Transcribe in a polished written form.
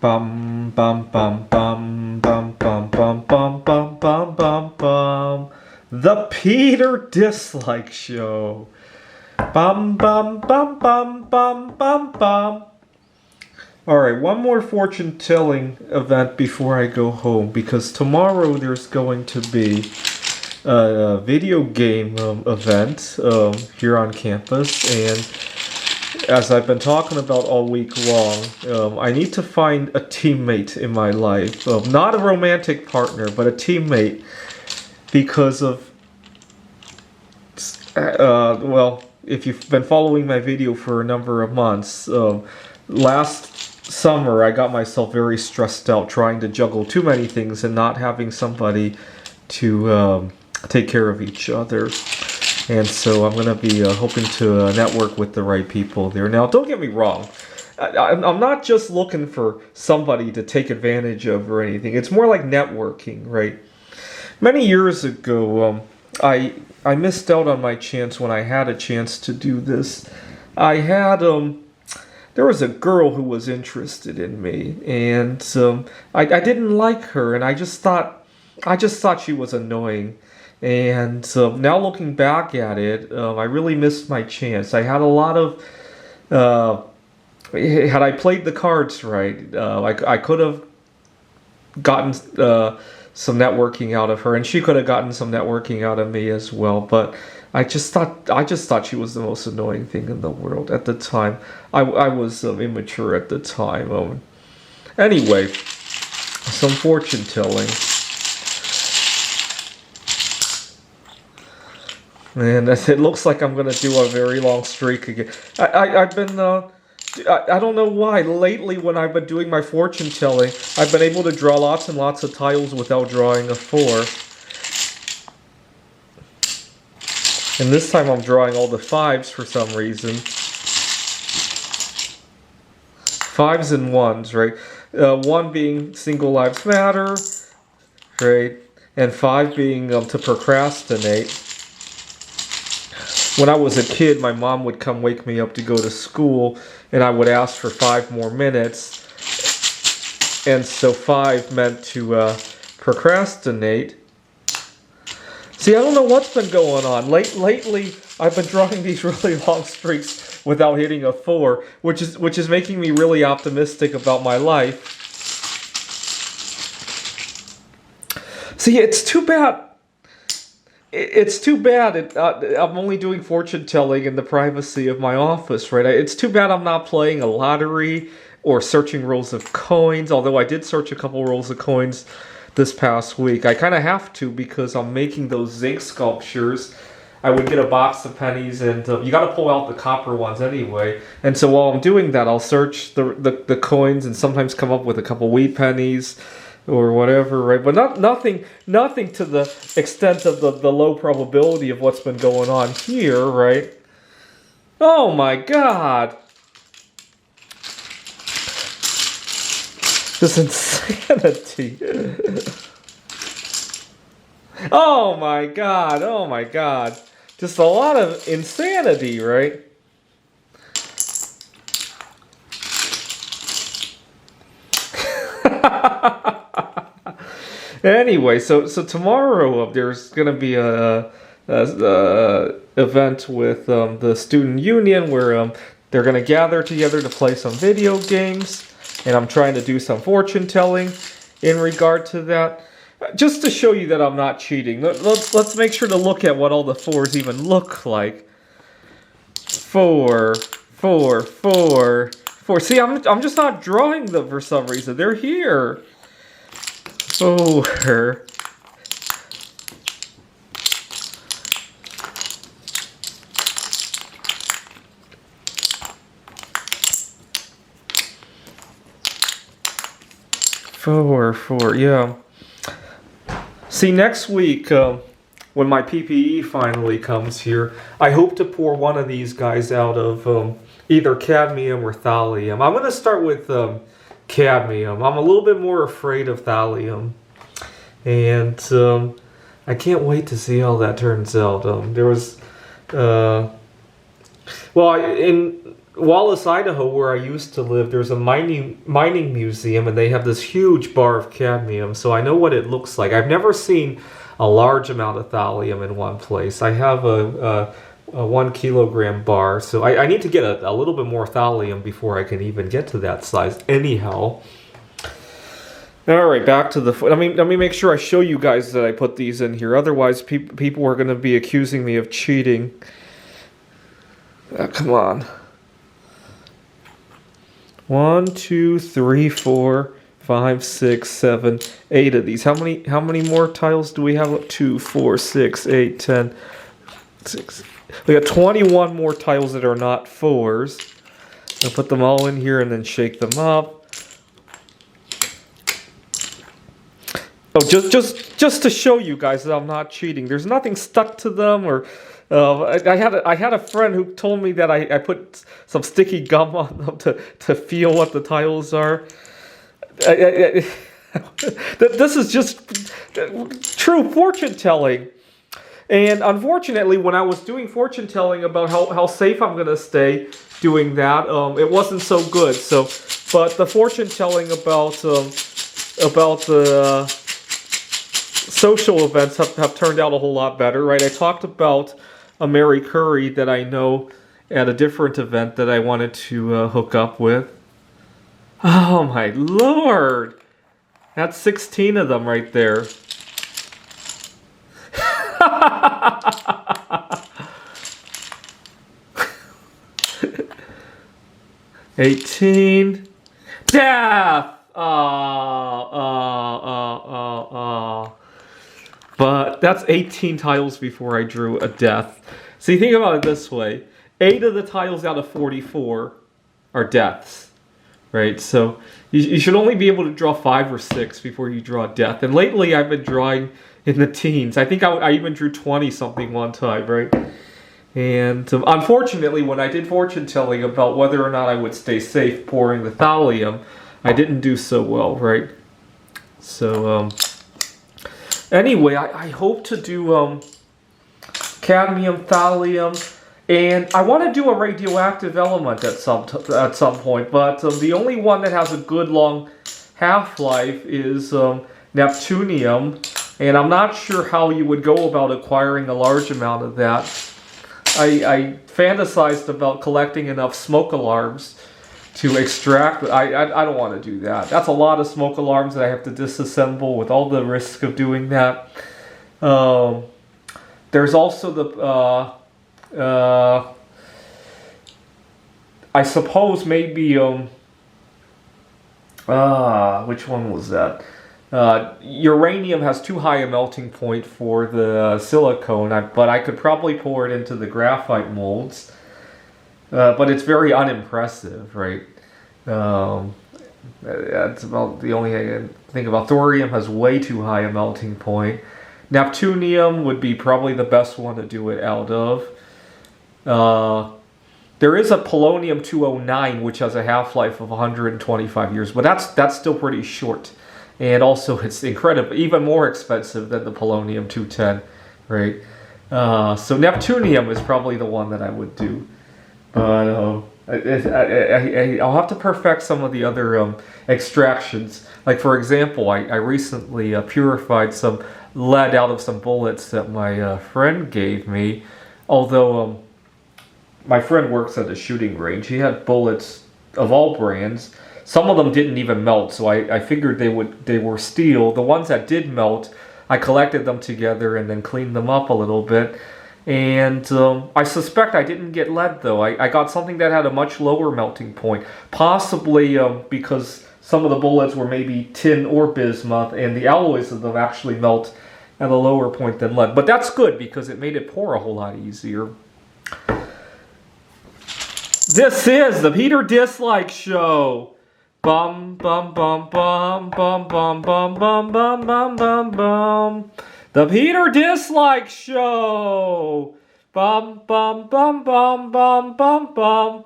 Bum bum bum bum bum bum bum bum bum bum bum bum. The Peter Dislike Show. Bum bum bum bum bum bum bum. Alright, one more fortune telling event before I go home, because tomorrow there's going to be a video game event here on campus, and as I've been talking about all week long, I need to find a teammate in my life. Not a romantic partner, but a teammate, because of, well, if you've been following my video for a number of months, last summer I got myself very stressed out trying to juggle too many things and not having somebody to take care of each other. And so I'm going to be hoping to network with the right people there. Now, don't get me wrong. I'm not just looking for somebody to take advantage of or anything. It's more like networking, right? Many years ago, I missed out on my chance when I had a chance to do this. There was a girl who was interested in me, and I didn't like her, and I just thought she was annoying. And now looking back at it, I really missed my chance. I had a lot of, had I played the cards right, I could have gotten some networking out of her, and she could have gotten some networking out of me as well. But I just thought she was the most annoying thing in the world at the time. I was immature at the time. Anyway, some fortune telling. And it looks like I'm going to do a very long streak again. I've been, I don't know why, lately when I've been doing my fortune telling, I've been able to draw lots and lots of tiles without drawing a 4. And this time I'm drawing all the 5s for some reason. 5s and 1s, right? 1 being single lives matter, right? And 5 being to procrastinate. When I was a kid, my mom would come wake me up to go to school, and I would ask for 5 more minutes. And so 5 meant to procrastinate. See, I don't know what's been going on. Lately, I've been drawing these really long streaks without hitting a 4, which is making me really optimistic about my life. See, it's too bad. It's too bad I'm only doing fortune telling in the privacy of my office, right? It's too bad I'm not playing a lottery or searching rolls of coins, although I did search a couple rolls of coins this past week. I kind of have to because I'm making those zinc sculptures. I would get a box of pennies, and you got to pull out the copper ones anyway. And so while I'm doing that, I'll search the coins and sometimes come up with a couple wheat pennies or whatever, right? But nothing to the extent of the low probability of what's been going on here, right? Oh my God! This insanity. Oh my God, oh my God. Just a lot of insanity, right? Anyway, so tomorrow there's gonna be a event with the student union where they're gonna gather together to play some video games, and I'm trying to do some fortune telling in regard to that. Just to show you that I'm not cheating, let's make sure to look at what all the 4s even look like. 4, 4, 4, 4. See, I'm just not drawing them for some reason. They're here. 4. 4, 4, yeah. See, next week, when my PPE finally comes here, I hope to pour one of these guys out of either cadmium or thallium. I'm going to start with cadmium. I'm a little bit more afraid of thallium. And I can't wait to see how that turns out. There was... well, Wallace, Idaho, where I used to live, there's a mining museum, and they have this huge bar of cadmium, so I know what it looks like. I've never seen a large amount of thallium in one place. I have a 1 kilogram bar, so I need to get a little bit more thallium before I can even get to that size. Anyhow. Alright, back to the... let me make sure I show you guys that I put these in here. Otherwise, people are going to be accusing me of cheating. Come on. 1, 2, 3, 4, 5, 6, 7, 8 of these. How many more tiles do we have? 2, 4, 6, 8, 10, 6. We got 21 more tiles that are not 4s. I'll put them all in here and then shake them up. Oh, just to show you guys that I'm not cheating. There's nothing stuck to them, or I had a friend who told me that I put some sticky gum on them to feel what the tiles are. This is just true fortune telling. And unfortunately, when I was doing fortune telling about how safe I'm gonna stay doing that, it wasn't so good. But the fortune telling about the social events have turned out a whole lot better, right? I talked about a Mary Curry that I know at a different event that I wanted to hook up with. Oh my lord! That's 16 of them right there. 18. Death! But that's 18 tiles before I drew a death. See, think about it this way. 8 of the tiles out of 44 are deaths. Right? So you should only be able to draw 5 or 6 before you draw a death. And lately I've been drawing in the teens. I think I even drew 20-something one time, right? And unfortunately, when I did fortune telling about whether or not I would stay safe pouring the thallium, I didn't do so well, right? So, anyway, I hope to do cadmium, thallium, and I want to do a radioactive element at some point, but the only one that has a good long half-life is neptunium, and I'm not sure how you would go about acquiring a large amount of that. I fantasized about collecting enough smoke alarms to extract. I don't want to do that. That's a lot of smoke alarms that I have to disassemble with all the risk of doing that. There's also the I suppose maybe which one was that? Uranium has too high a melting point for the silicone, but I could probably pour it into the graphite molds. But it's very unimpressive, right? That's about the only thing I can think about. Thorium has way too high a melting point. Neptunium would be probably the best one to do it out of. There is a polonium-209, which has a half-life of 125 years, but that's still pretty short. And also, it's incredible, even more expensive than the polonium-210, right? So neptunium is probably the one that I would do. But I'll have to perfect some of the other extractions. Like, for example, I recently purified some lead out of some bullets that my friend gave me. Although my friend works at a shooting range, he had bullets of all brands. Some of them didn't even melt, so I figured they were steel. The ones that did melt, I collected them together and then cleaned them up a little bit. And I suspect I didn't get lead, though. I got something that had a much lower melting point. Possibly because some of the bullets were maybe tin or bismuth, and the alloys of them actually melt at a lower point than lead. But that's good, because it made it pour a whole lot easier. This is the Peter Dislike Show. Bum bum bum bum bum bum bum bum bum bum bum bum. The Peter Dislike Show. Bum bum bum bum bum bum bum.